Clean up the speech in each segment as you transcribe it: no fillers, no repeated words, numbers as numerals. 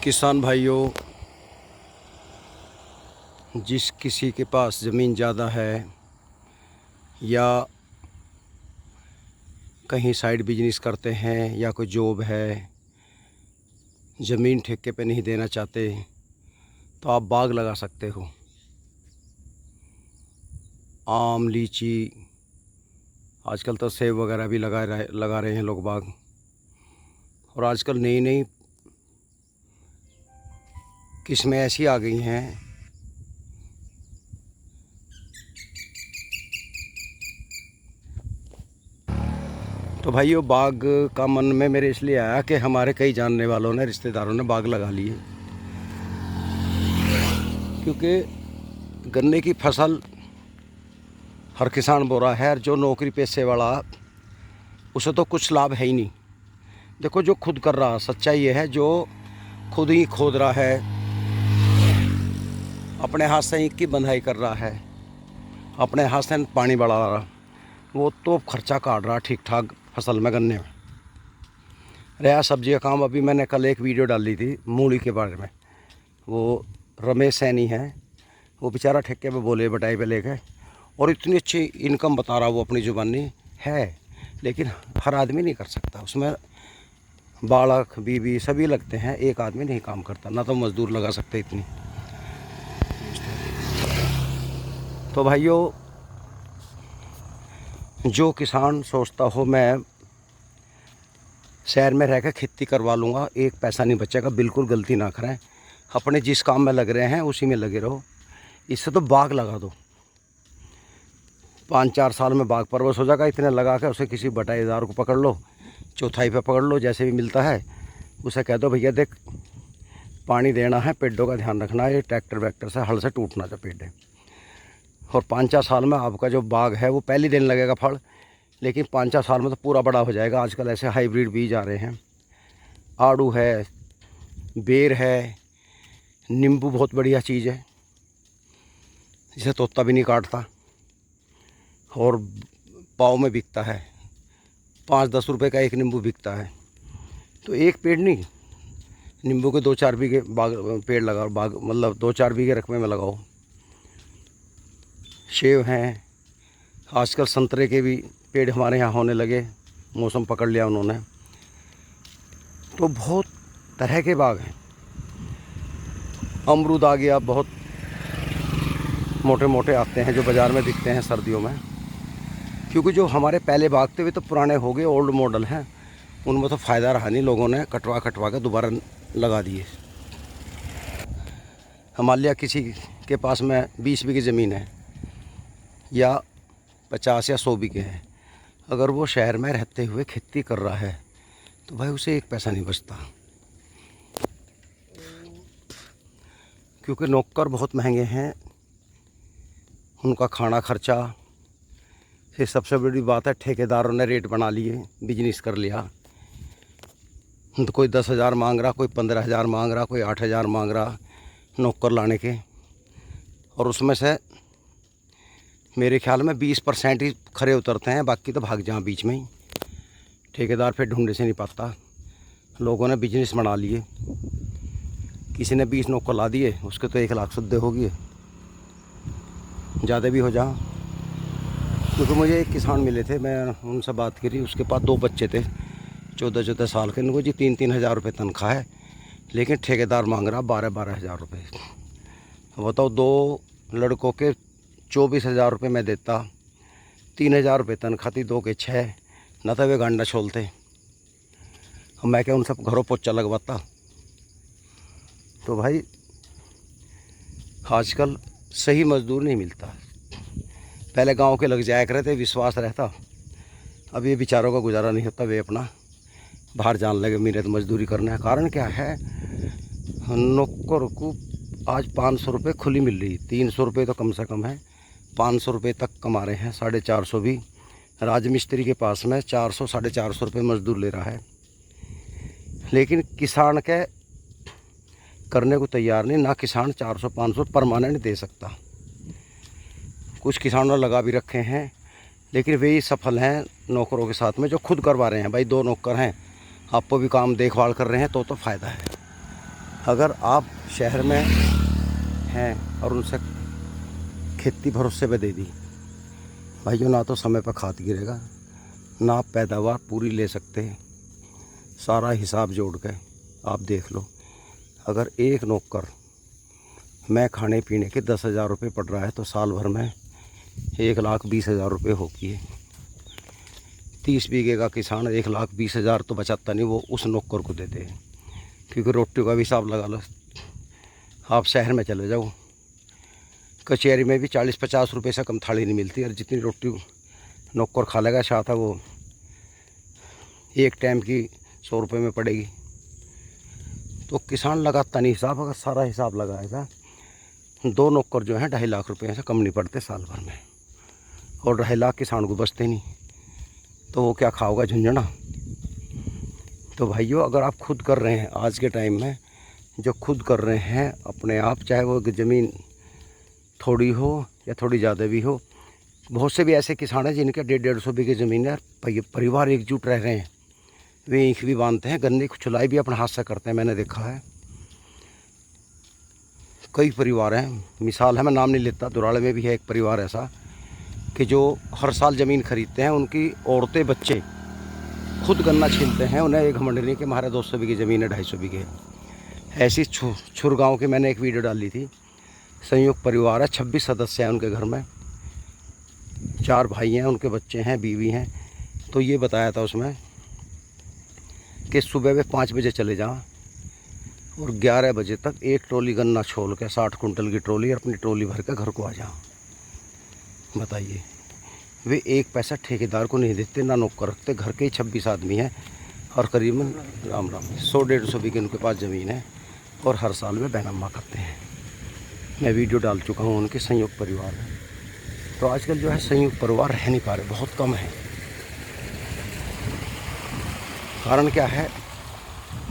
किसान भाइयों, जिस किसी के पास ज़मीन ज़्यादा है या कहीं साइड बिजनेस करते हैं या कोई जॉब है, ज़मीन ठेके पे नहीं देना चाहते तो आप बाग लगा सकते हो। आम, लीची, आजकल तो सेब वगैरह भी लगा रहे हैं लोग बाग। और आजकल नई नई किस्में ऐसी आ गई हैं तो भाइयों, बाग का मन में मेरे इसलिए आया कि हमारे कई जानने वालों ने, रिश्तेदारों ने बाग लगा लिए। क्योंकि गन्ने की फसल हर किसान बो रहा है, जो नौकरी पेशे वाला उसे तो कुछ लाभ है ही नहीं। देखो, जो खुद कर रहा, सच्चाई ये है, जो खुद ही खोद रहा है, अपने हाथ से ईंट की बंधाई कर रहा है, अपने हाथ से पानी बढ़ा रहा, वो तो खर्चा काट रहा ठीक ठाक फसल में, गन्ने में। रहा सब्जी का काम, अभी मैंने कल एक वीडियो डाली थी मूली के बारे में। वो रमेश सैनी है, वो बेचारा ठेके पे बोले बटाई पे लेके, और इतनी अच्छी इनकम बता रहा वो अपनी ज़ुबानी है। लेकिन हर आदमी नहीं कर सकता, उसमें बालक बीवी सभी लगते हैं, एक आदमी नहीं काम करता, ना तो मज़दूर लगा सकते इतनी। तो भाइयों, जो किसान सोचता हो मैं शहर में रहकर खेती करवा लूँगा, एक पैसा नहीं बचेगा, बिल्कुल गलती ना करें। अपने जिस काम में लग रहे हैं उसी में लगे रहो। इससे तो बाग लगा दो, 5-4 साल में बाग परवश हो जाएगा। इतने लगा के उसे किसी बटाईदार को पकड़ लो, चौथाई पे पकड़ लो, जैसे भी मिलता है उसे कह दो, भैया देख, पानी देना है, पेड़ों का ध्यान रखना है, ये ट्रैक्टर वैक्टर से हल से टूटना चाहिए पेड़। और 5-4 साल में आपका जो बाग है वो पहले दिन लगेगा फल, लेकिन 5-4 साल में तो पूरा बड़ा हो जाएगा। आजकल ऐसे हाइब्रिड बीज आ रहे हैं, आड़ू है, बेर है, नींबू बहुत बढ़िया चीज़ है, जिसे तोता भी नहीं काटता और पाव में बिकता है, 5-10 रुपए का एक नींबू बिकता है। तो एक पेड़ नहीं, नींबू के 2-4 बीघे बाग पेड़ लगाओ, बाग मतलब 2-4 बीघे रकबे में लगाओ। सेब हैं, आजकल संतरे के भी पेड़ हमारे यहाँ होने लगे, मौसम पकड़ लिया उन्होंने। तो बहुत तरह के बाग हैं। अमरूद आ गया, बहुत मोटे मोटे आते हैं जो बाज़ार में बिकते हैं सर्दियों में। क्योंकि जो हमारे पहले बाग थे वे तो पुराने हो गए, ओल्ड मॉडल हैं, उनमें तो फ़ायदा रहा नहीं, लोगों ने कटवा के दोबारा लगा दिए। मान लिया किसी के पास में 20 बीघे ज़मीन है या 50 या 100 बीघे है, अगर वो शहर में रहते हुए खेती कर रहा है तो भाई उसे एक पैसा नहीं बचता। क्योंकि नौकर बहुत महंगे हैं, उनका खाना खर्चा, फिर सबसे बड़ी बात है ठेकेदारों ने रेट बना लिए, बिजनेस कर लिया। तो कोई 10,000 मांग रहा, कोई 15,000 मांग रहा, कोई 8,000 मांग रहा नौकर लाने के। और उसमें से मेरे ख्याल में 20% ही खरे उतरते हैं, बाकी तो भाग जाएं बीच में ही। ठेकेदार फिर ढूंढने से नहीं पाता। लोगों ने बिजनेस बना लिए, किसी ने 20 नौकर ला दिए, उसके तो 1 लाख सुद्धे हो गए, ज़्यादा भी हो जा। क्योंकि मुझे एक किसान मिले थे, मैं उनसे बात करी, उसके पास 2 बच्चे थे 14-14 साल के। इनको जी 3-3 हज़ार रुपये तनख्वाह है, लेकिन ठेकेदार मांग रहा 12-12 हज़ार रुपये। बताओ, 2 लड़कों के 24,000 रुपये मैं देता, 3,000 रुपये तनख्वाह थी, 2 के 6, न तो वे गांडा छोलते। मैं क्या उन सब घरों पोचा लगवाता। तो भाई आजकल सही मज़दूर नहीं मिलता। पहले गांव के लग जाया करे थे, विश्वास रहता। अब ये बेचारों का गुजारा नहीं होता, वे अपना बाहर जान लगे मेरे तो मजदूरी करना है। कारण क्या है, नौकर को आज 500 रुपये खुली मिल रही, 300 रुपये तो कम से कम है, 500 रुपये तक कमा रहे हैं, 450 भी। राजमिस्त्री के पास में 400-450 रुपये मजदूर ले रहा है, लेकिन किसान के करने को तैयार नहीं। ना किसान 400-500 परमानेंट दे सकता। कुछ किसानों लगा भी रखे हैं, लेकिन वे ही सफल हैं नौकरों के साथ में जो खुद करवा रहे हैं। भाई 2 नौकर हैं, आपको भी काम देखभाल कर रहे हैं तो फ़ायदा है। अगर आप शहर में हैं और उनसे खेती भरोसे पे दे दी भाइयों, ना तो समय पर खाद गिरेगा, ना आप पैदावार पूरी ले सकते हैं। सारा हिसाब जोड़ के आप देख लो, अगर एक नौकर मैं खाने पीने के 10,000 रुपये पड़ रहा है तो साल भर में 1,20,000 रुपये होगी है। 30 बीघे का किसान 1,20,000 तो बचाता नहीं, वो उस नौकर को देते हैं। क्योंकि रोटी का भी हिसाब लगा लो, आप शहर में चले जाओ, कचहरी में भी 40-50 रुपये से कम थाली नहीं मिलती। और जितनी रोटी नौकर खा लेगा साथ है वो एक टाइम की 100 रुपये में पड़ेगी। तो किसान लगाता नहीं हिसाब। अगर सारा हिसाब लगाएगा, 2 नौकर जो हैं 2.5 लाख रुपये से कम नहीं पड़ते साल भर में, और 2.5 लाख किसान को बचते नहीं, तो वो क्या खाओगा, झुंझुना। तो भाइयों, अगर आप खुद कर रहे हैं आज के टाइम में, जो खुद कर रहे हैं अपने आप, चाहे वो ज़मीन थोड़ी हो या थोड़ी ज़्यादा भी हो, बहुत से भी ऐसे किसान हैं जिनके 150-150 बीघे ज़मीन है, परिवार एकजुट रह रहे हैं। वे ईख भी बांधते हैं, गन्ने की छुलाई भी अपने हाथ से करते हैं, मैंने देखा है। कई परिवार हैं, मिसाल है, मैं नाम नहीं लेता, दुराड़े में भी है एक परिवार ऐसा कि जो हर साल ज़मीन खरीदते हैं, उनकी औरतें बच्चे खुद गन्ना छीलते हैं। उन्हें एक घमंड नहीं कि हमारे 200 बीघे ज़मीन है, 250 बीघे। ऐसी छुर गाँव की मैंने एक वीडियो डाली थी। संयुक्त परिवार है, 26 सदस्य हैं उनके घर में, 4 भाई हैं, उनके बच्चे हैं, बीवी हैं। तो ये बताया था उसमें कि सुबह वे 5 बजे चले जाएं और 11 बजे तक एक ट्रॉली गन्ना छोल के, 60 कुंटल की ट्रॉली, अपनी ट्रॉली भर के घर को आ जाओ। बताइए, वे एक पैसा ठेकेदार को नहीं देते, ना नौकर रखते। घर के ही 26 आदमी हैं और करीबन 100-150 बीघे उनके पास ज़मीन है, और हर साल वे बैनामा करते हैं। मैं वीडियो डाल चुका हूँ उनके संयुक्त परिवार में। तो आजकल जो है संयुक्त परिवार रह नहीं पा रहे, बहुत कम है। कारण क्या है,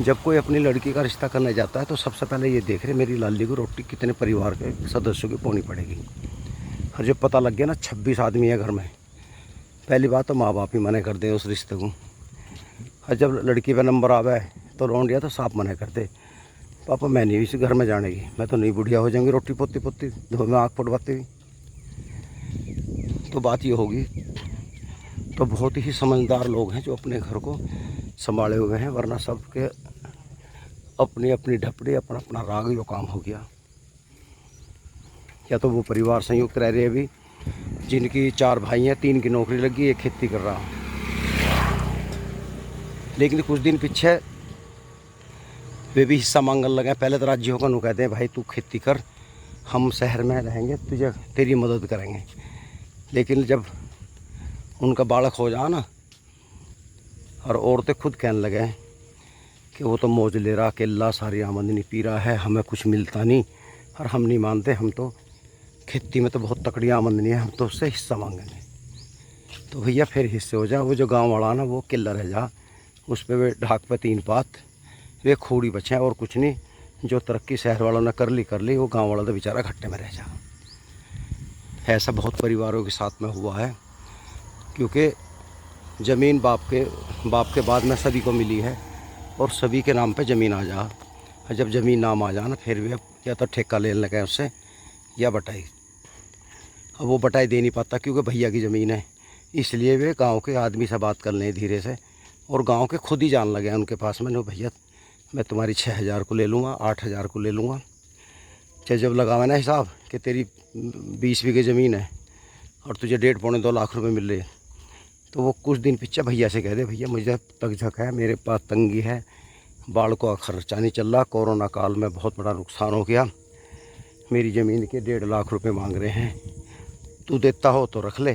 जब कोई अपनी लड़की का रिश्ता करने जाता है तो सबसे पहले ये देख रहे मेरी लाली को रोटी कितने परिवार के सदस्यों की पानी पड़ेगी। और जब पता लग गया ना 26 आदमी है घर में, पहली बात तो माँ बाप ही मना कर दे उस रिश्ते को। और जब लड़की पे नंबर आवे तो लौंडिया तो साफ मना कर दे, पापा मैं नहीं इस घर में जाने की, मैं तो नहीं बुढ़िया हो जाऊंगी रोटी पोती पोती धो में आँख फुटवाती हुई। तो बात ये होगी। तो बहुत ही समझदार लोग हैं जो अपने घर को संभाले हुए हैं, वरना सबके अपनी अपनी ढपड़ी, अपना अपना राग, यो काम हो गया। या तो वो परिवार संयुक्त रह रहे अभी, जिनकी 4 भाई हैं, 3 की नौकरी लगी, 1 खेती कर रहा। लेकिन कुछ दिन पीछे वे भी हिस्सा मांगने लगे। पहले तो राज्य होकर कहते हैं भाई तू खेती कर, हम शहर में रहेंगे, तुझे तेरी मदद करेंगे। लेकिन जब उनका बालक हो जाए ना, और औरतें खुद कहने लगे कि वो तो मौज ले रहा, अकेला सारी आमदनी पी रहा है, हमें कुछ मिलता नहीं, और हम नहीं मानते, हम तो खेती में तो बहुत तकड़ी आमदनी है, हम तो उससे हिस्सा मांगेंगे। तो भैया फिर हिस्से हो जा। वो जो गांव वाला ना वो किला रह जा, उस पर वे ढाक पे 3 पात, वे खूड़ी बचे और कुछ नहीं। जो तरक्की शहर वालों ने कर ली, वो गांव वाला तो बेचारा घट्टे में रह जा। ऐसा बहुत परिवारों के साथ में हुआ है, क्योंकि ज़मीन बाप के बाद में सभी को मिली है, और सभी के नाम पे ज़मीन आ जा। और जब ज़मीन नाम आ जा ना, फिर भी या तो ठेका ले लगे उससे या बटाई। अब वो बटाई दे नहीं पाता क्योंकि भैया की ज़मीन है, इसलिए वे गांव के आदमी से बात कर लें धीरे से, और गांव के खुद ही जान लगे हैं उनके पास में, भैया मैं तुम्हारी 6,000 को ले लूँगा, 8,000 को ले लूँगा। चाहे जब लगावा ना हिसाब कि तेरी 20 बीघे ज़मीन है और तुझे 1.5-2 लाख रुपए मिल रहे, तो वो कुछ दिन पीछे भैया से कह दे, भैया मुझे तकझक है, मेरे पास तंगी है, बाल को खर्चा नहीं चल रहा, कोरोना काल में बहुत बड़ा नुकसान हो गया, मेरी ज़मीन के 1.5 लाख रुपए मांग रहे हैं, तू देता हो तो रख ले,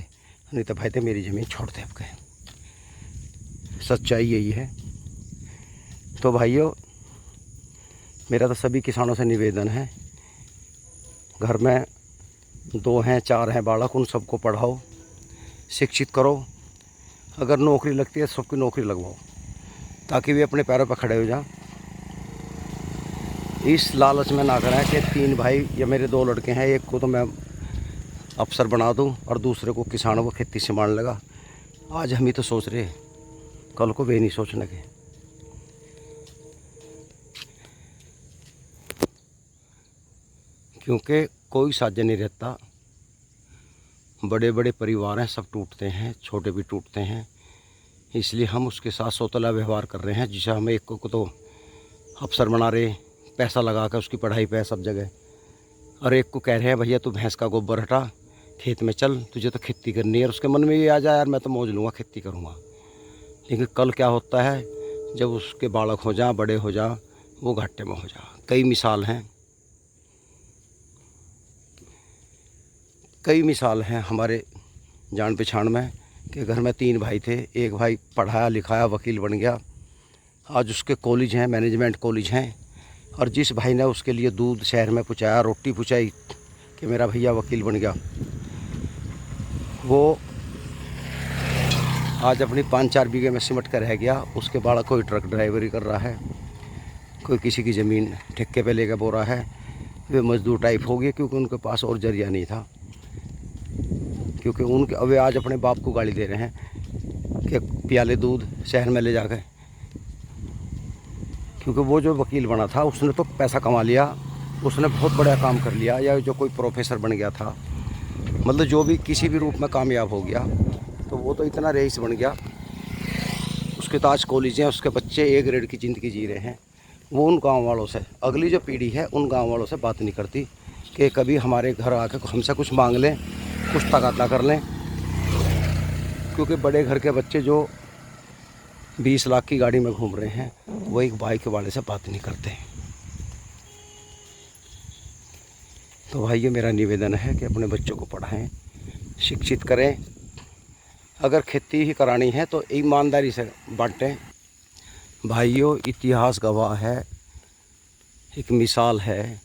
नहीं तो भाई ते मेरी ज़मीन छोड़ दे। अब कहे सच्चाई यही है। तो भाइयों, मेरा तो सभी किसानों से निवेदन है, घर में 2 हैं 4 हैं बालक, उन सबको पढ़ाओ, शिक्षित करो। अगर नौकरी लगती है सबकी नौकरी लगवाओ, ताकि वे अपने पैरों पर खड़े हो जाएं। इस लालच में ना करें कि 3 भाई या मेरे 2 लड़के हैं, एक को तो मैं अफसर बना दूं और दूसरे को किसानों को खेती संभालने लगा। आज हम ही तो सोच रहे, कल को वे नहीं सोचने के। क्योंकि कोई साझा नहीं रहता। बड़े बड़े परिवार हैं, सब टूटते हैं, छोटे भी टूटते हैं। इसलिए हम उसके साथ सौतेला व्यवहार कर रहे हैं, जिसे हम एक को तो अफसर बना रहे, पैसा लगा कर उसकी पढ़ाई पे सब जगह, और एक को कह रहे हैं भैया तू भैंस का गोबर हटा, खेत में चल, तुझे तो खेती करनी है। और उसके मन में ये आ जाए यार मैं तो मौज लूँगा, खेती करूँगा। लेकिन कल क्या होता है, जब उसके बालक हो जाए, बड़े हो जाए, वो घाटे में हो जाए। कई मिसाल हैं हमारे जान पहचान में कि घर में 3 भाई थे। एक भाई पढ़ाया लिखाया वकील बन गया, आज उसके कॉलेज हैं, मैनेजमेंट कॉलेज हैं। और जिस भाई ने उसके लिए दूध शहर में पहुँचाया, रोटी पहुँचाई कि मेरा भैया वकील बन गया, वो आज अपनी 5-4 बीघे में सिमट कर रह गया। उसके बालक कोई ट्रक ड्राइवरी कर रहा है, कोई किसी की ज़मीन ठेके पे लेकर बो रहा है। वे मजदूर टाइप हो गए क्योंकि उनके पास और जरिया नहीं था। क्योंकि उनके वे आज अपने बाप को गाली दे रहे हैं कि प्याले दूध शहर में ले जाकर, क्योंकि वो जो वकील बना था उसने तो पैसा कमा लिया, उसने बहुत बड़ा काम कर लिया। या जो कोई प्रोफेसर बन गया था, मतलब जो भी किसी भी रूप में कामयाब हो गया, तो वो तो इतना रईस बन गया। उसके तो आज कॉलेज हैं, उसके बच्चे ए ग्रेड की ज़िंदगी जी रहे हैं। वो उन गांव वालों से, अगली जो पीढ़ी है उन गांव वालों से बात नहीं करती कि कभी हमारे घर आकर हमसे कुछ मांग लें, कुछ तगादा कर लें। क्योंकि बड़े घर के बच्चे जो 20 लाख की गाड़ी में घूम रहे हैं, वो एक बाइक वाले से बात नहीं करते। तो भाई ये मेरा निवेदन है कि अपने बच्चों को पढ़ाएं, शिक्षित करें। अगर खेती ही करानी है तो ईमानदारी से बांटें। भाइयों, इतिहास गवाह है, एक मिसाल है